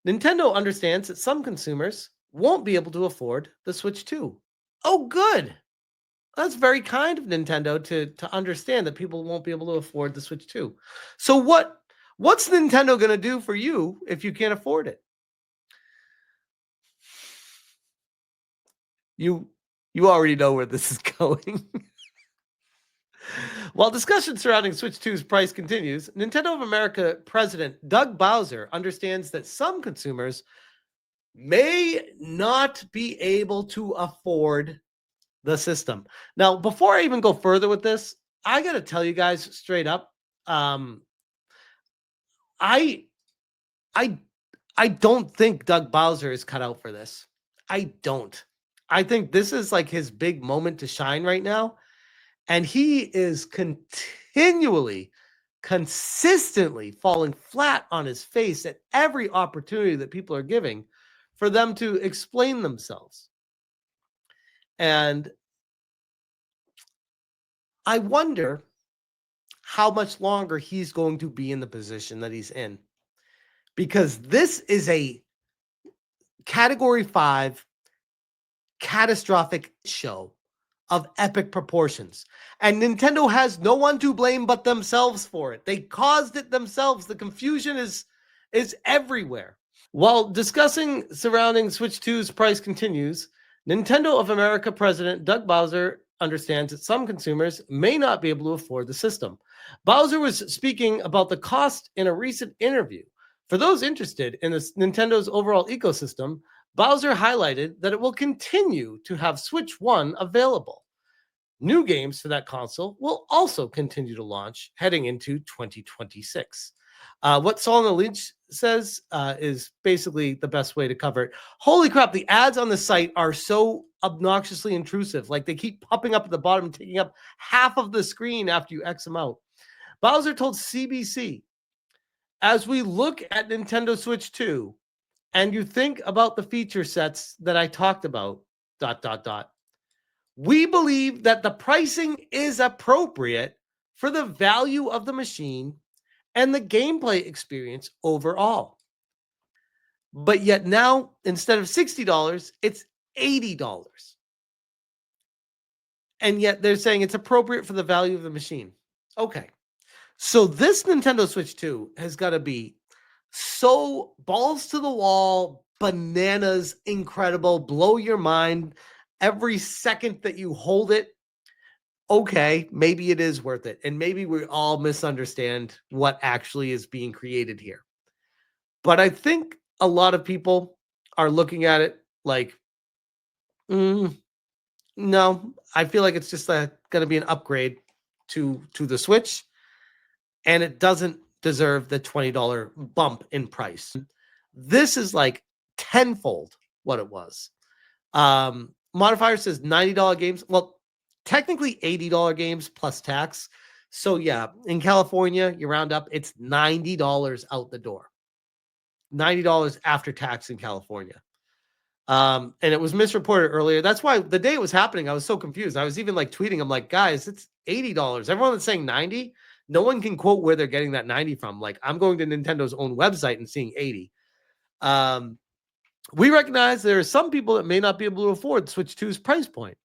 Nintendo understands that some consumers won't be able to afford the Switch 2. Oh, good. That's very kind of Nintendo to understand that people won't be able to afford the Switch 2. So what's Nintendo going to do for you if you can't afford it? You already know where this is going. While discussion surrounding Switch 2's price continues, Nintendo of America President Doug Bowser understands that some consumers may not be able to afford the system. Now, before I even go further with this, I got to tell you guys straight up, um, I I I don't think Doug Bowser is cut out for this. I don't. I think this is like his big moment to shine right now. And he is continually, consistently falling flat on his face at every opportunity that people are giving for them to explain themselves. And I wonder how much longer he's going to be in the position that he's in. Because this is a category 5 catastrophic show of epic proportions. And Nintendo has no one to blame but themselves for it. They caused it themselves. The confusion is everywhere. While discussing surrounding Switch 2's price continues, Nintendo of America President Doug Bowser understands that some consumers may not be able to afford the system. Bowser was speaking about the cost in a recent interview. For those interested in Nintendo's overall ecosystem, Bowser highlighted that it will continue to have Switch 1 available. New games for that console will also continue to launch heading into 2026. What Solana Lynch says is basically the best way to cover it. Holy crap, the ads on the site are so obnoxiously intrusive. Like they keep popping up at the bottom, taking up half of the screen after you X them out. Bowser told CBC, as we look at Nintendo Switch 2, and you think about the feature sets that I talked about, ... We believe that the pricing is appropriate for the value of the machine and the gameplay experience overall. But yet now, instead of $60, it's $80. And yet they're saying it's appropriate for the value of the machine. Okay. So this Nintendo Switch 2 has got to be so balls to the wall, bananas, incredible, blow your mind every second that you hold it. Okay, maybe it is worth it. And maybe we all misunderstand what actually is being created here. But I think a lot of people are looking at it like, no, I feel like it's just going to be an upgrade to the Switch. And it doesn't deserve the $20 bump in price. This is like tenfold what it was. Modifier says $90 games. Well, technically $80 games plus tax. So yeah, in California, you round up, it's $90 out the door. $90 after tax in California. And it was misreported earlier. That's why the day it was happening, I was so confused. I was even like tweeting, I'm like, guys, it's $80. Everyone that's saying 90, no one can quote where they're getting that 90 from. Like, I'm going to Nintendo's own website and seeing 80. We recognize there are some people that may not be able to afford Switch 2's price point.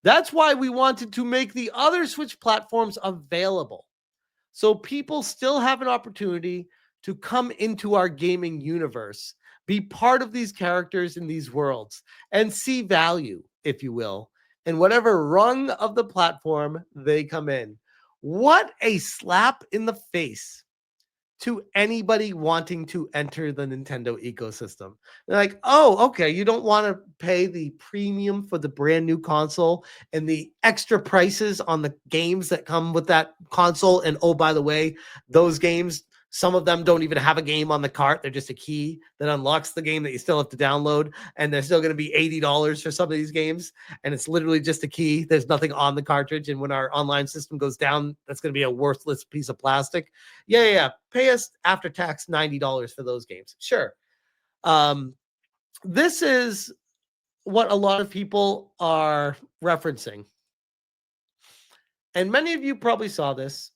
That's why we wanted to make the other Switch platforms available, so people still have an opportunity to come into our gaming universe, be part of these characters in these worlds, and see value, if you will, in whatever rung of the platform they come in. What a slap in the face to anybody wanting to enter the Nintendo ecosystem. They're like, oh, okay, you don't want to pay the premium for the brand new console and the extra prices on the games that come with that console. And oh, by the way, those games, some of them don't even have a game on the cart. They're just a key that unlocks the game that you still have to download. And they're still going to be $80 for some of these games. And it's literally just a key. There's nothing on the cartridge. And when our online system goes down, that's going to be a worthless piece of plastic. Yeah. Pay us after tax $90 for those games. Sure. This is what a lot of people are referencing. And many of you probably saw this.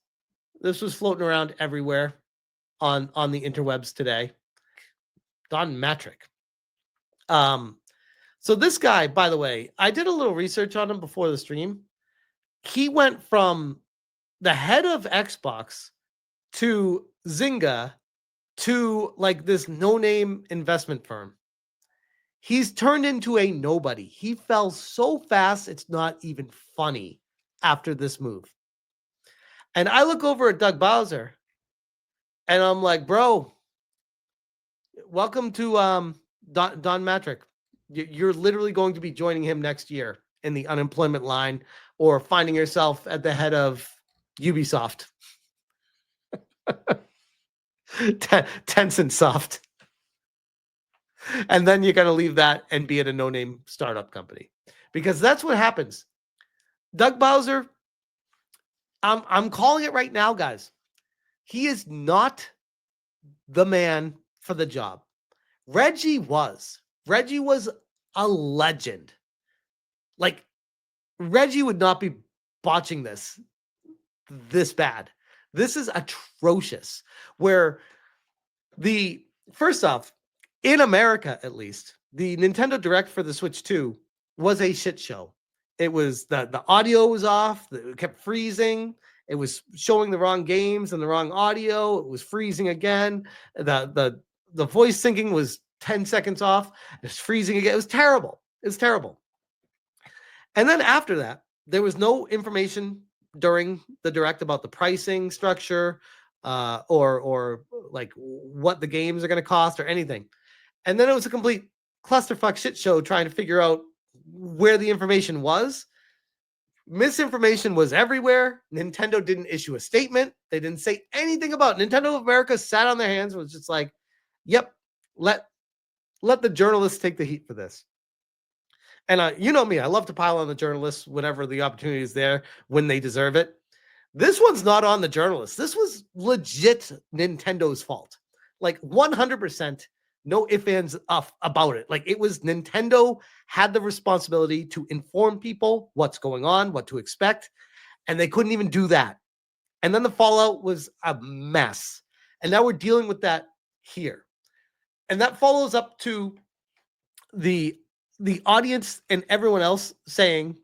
This was floating around everywhere on the interwebs today. Don Matrick. So this guy, by the way, I did a little research on him before the stream. He went from the head of Xbox to Zynga to like this no-name investment firm. He's turned into a nobody. He fell so fast, it's not even funny after this move. And I look over at Doug Bowser and I'm like, bro, welcome to Don Matrick. You're literally going to be joining him next year in the unemployment line or finding yourself at the head of Ubisoft. Tencent Soft. And then you're going to leave that and be at a no-name startup company. Because that's what happens. Doug Bowser, I'm calling it right now, guys. He is not the man for the job. Reggie was. Reggie was a legend. Like, Reggie would not be botching this bad. This is atrocious. Where first off, in America at least, the Nintendo Direct for the Switch 2 was a shit show. It was the audio was off, it kept freezing. It was showing the wrong games and the wrong audio. It was freezing again. The voice syncing was 10 seconds off. It was freezing again. It was terrible. It was terrible. And then after that, there was no information during the Direct about the pricing structure or like what the games are going to cost or anything. And then it was a complete clusterfuck shit show trying to figure out where the information was. Misinformation was everywhere. Nintendo didn't issue a statement. They didn't say anything about it. Nintendo of America sat on their hands and was just like, yep, let the journalists take the heat for this. And you know me, I love to pile on the journalists whenever the opportunity is there, when they deserve it. This one's not on the journalists. This was legit Nintendo's fault. Like 100%, no ifs, ands, about it. Like it was Nintendo had the responsibility to inform people what's going on, what to expect, and they couldn't even do that. And then the fallout was a mess. And now we're dealing with that here. And that follows up to the audience and everyone else saying,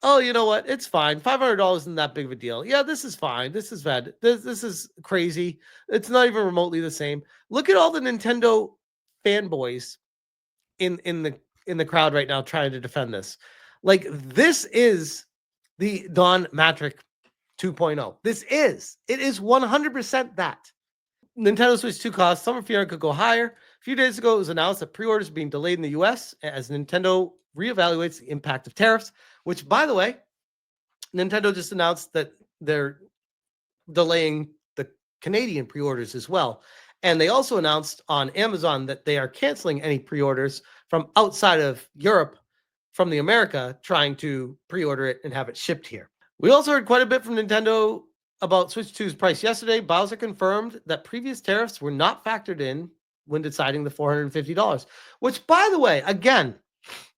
oh, you know what? It's fine. $500 isn't that big of a deal. Yeah, this is fine. This is bad. This is crazy. It's not even remotely the same. Look at all the Nintendo fanboys in the crowd right now trying to defend this. Like, this is the Don Matrick 2.0. It is 100% that. Nintendo Switch 2 cost. Summer Fear could go higher. A few days ago, it was announced that pre-orders are being delayed in the US as Nintendo reevaluates the impact of tariffs, which, by the way, Nintendo just announced that they're delaying the Canadian pre-orders as well. And they also announced on Amazon that they are canceling any pre-orders from outside of Europe from the America, trying to pre-order it and have it shipped here. We also heard quite a bit from Nintendo about Switch 2's price yesterday. Bowser confirmed that previous tariffs were not factored in when deciding the $450, which, by the way, again,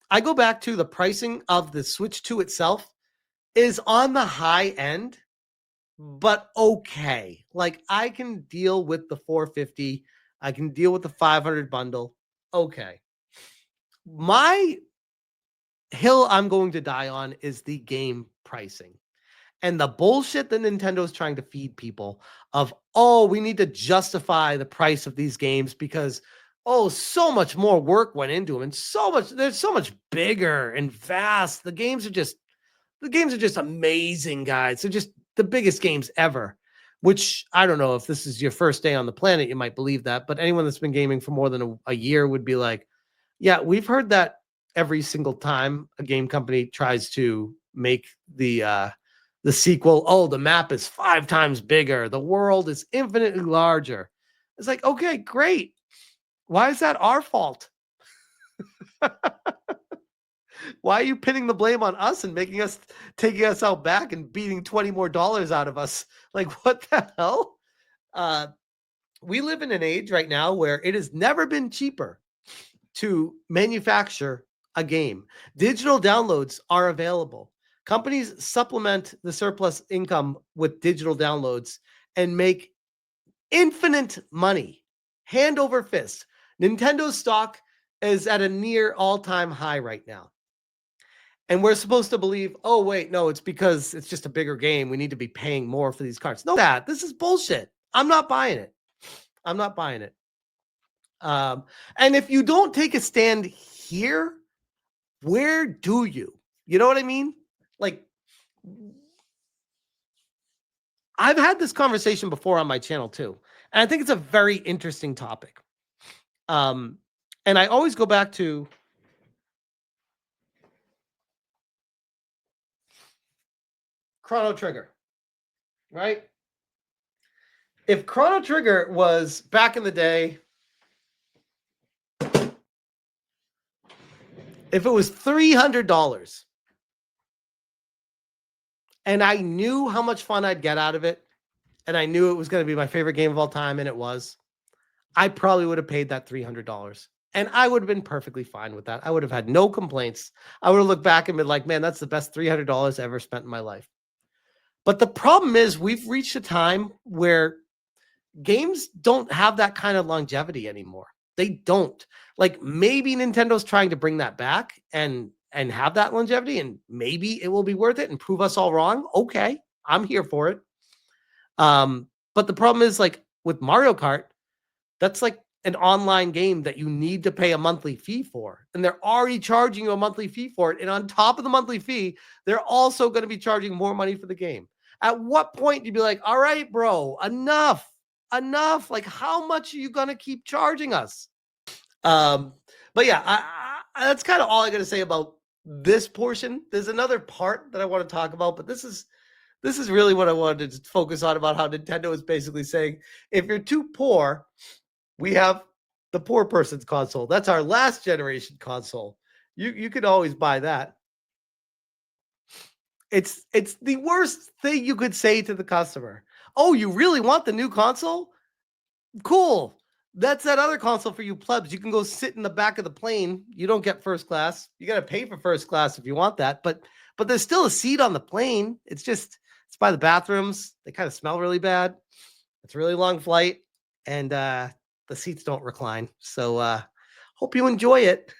I go back to the pricing of the Switch 2 itself is on the high end, but okay. Like, I can deal with the $450. I can deal with the $500 bundle. Okay. My hill I'm going to die on is the game pricing. And the bullshit that Nintendo is trying to feed people of, oh, we need to justify the price of these games because, oh, so much more work went into them and they're so much bigger and vast. The games are just amazing, guys. They're just the biggest games ever, which I don't know if this is your first day on the planet, you might believe that, but anyone that's been gaming for more than a year would be like, yeah, we've heard that every single time a game company tries to make the sequel. Oh, the map is 5 times bigger. The world is infinitely larger. It's like, okay, great. Why is that our fault? Why are you pinning the blame on us and taking us out back and beating $20 more out of us? Like, what the hell? We live in an age right now where it has never been cheaper to manufacture a game. Digital downloads are available. Companies supplement the surplus income with digital downloads and make infinite money, hand over fist. Nintendo's stock is at a near all-time high right now. And we're supposed to believe, oh, wait, no, it's because it's just a bigger game. We need to be paying more for these cards. No, this is bullshit. I'm not buying it. I'm not buying it. And if you don't take a stand here, where do you? You know what I mean? Like, I've had this conversation before on my channel too. And I think it's a very interesting topic. And I always go back to Chrono Trigger, right? If Chrono Trigger was back in the day, if it was $300 and I knew how much fun I'd get out of it, and I knew it was going to be my favorite game of all time, and it was, I probably would have paid that $300. And I would have been perfectly fine with that. I would have had no complaints. I would have looked back and been like, man, that's the best $300 I ever spent in my life. But the problem is we've reached a time where games don't have that kind of longevity anymore. They don't. Like, maybe Nintendo's trying to bring that back and have that longevity, and maybe it will be worth it and prove us all wrong. Okay, I'm here for it. But the problem is, like with Mario Kart, that's like an online game that you need to pay a monthly fee for. And they're already charging you a monthly fee for it. And on top of the monthly fee, they're also going to be charging more money for the game. At what point do you be like, all right, bro, enough. Like, how much are you going to keep charging us? But yeah, that's kind of all I got to say about this portion. There's another part that I want to talk about, but this is really what I wanted to focus on, about how Nintendo is basically saying, if you're too poor, we have the poor person's console. That's our last generation console. You could always buy that. It's the worst thing you could say to the customer. Oh, you really want the new console? Cool. That's that other console for you plebs. You can go sit in the back of the plane. You don't get first class. You got to pay for first class if you want that. But there's still a seat on the plane. It's by the bathrooms. They kind of smell really bad. It's a really long flight, and the seats don't recline. So hope you enjoy it.